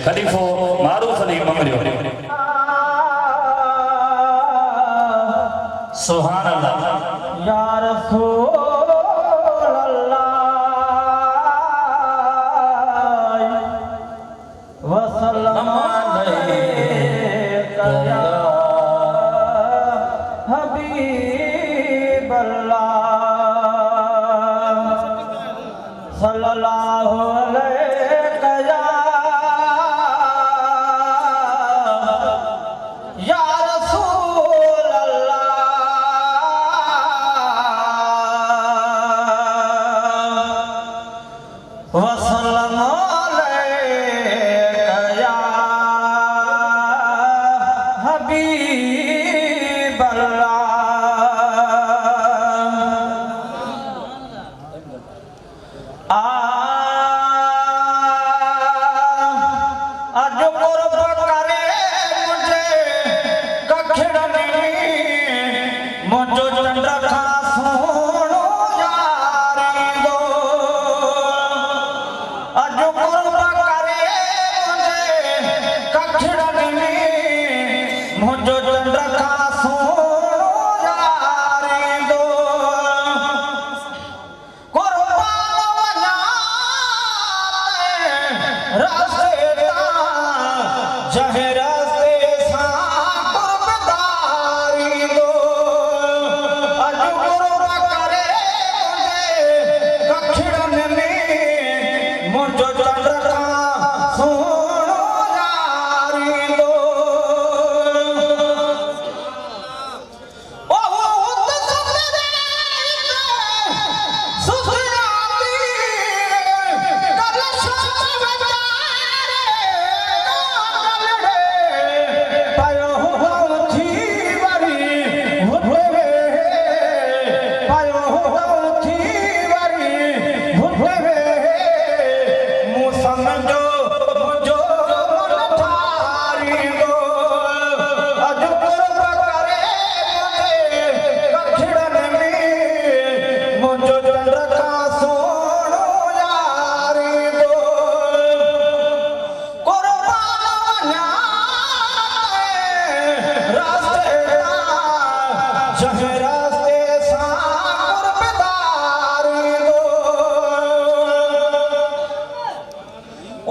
खलीफो मारूफ अली ममरियो सुभान अल्लाह या रसूल अल्लाह वसल्लम अलैका या हबीब अल्लाह सल्लल्लाहु अलैका या रसूल अल्लाह वसल्लम अलैका या हबीब अल्लाह आज कुर्ब करे मुझे कखड़नी मुझो चंद्रखा सोनो यारी दो आज कुर्ब करे मुझे कखड़नी मुझो चंद्रखा सोनो यारी दो कुर्बान रास्ते जहे रास्ते सा कुर्बदारी दो अज कुर्ब करे मुझे कखड़न में मुझो चंद्रखा सोनो यारी दो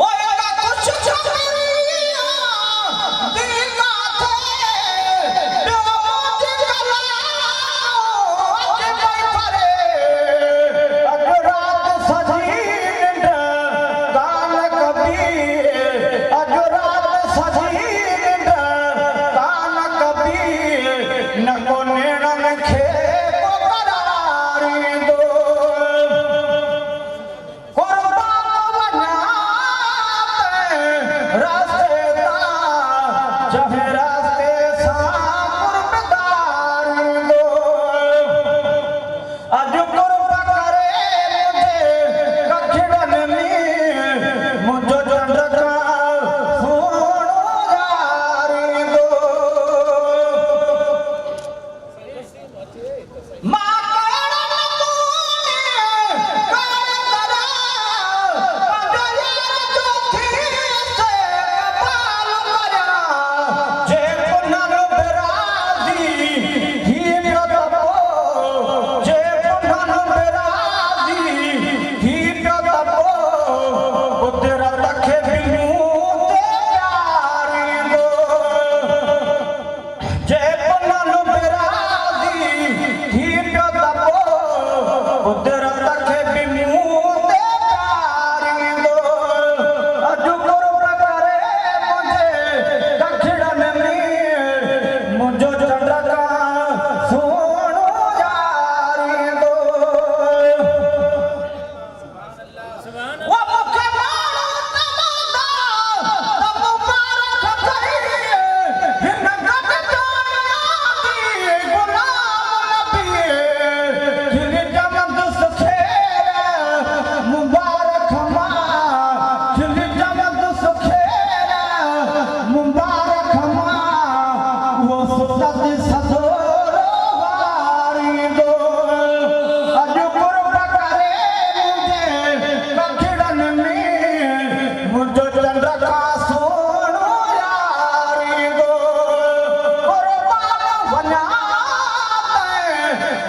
ओए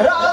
राज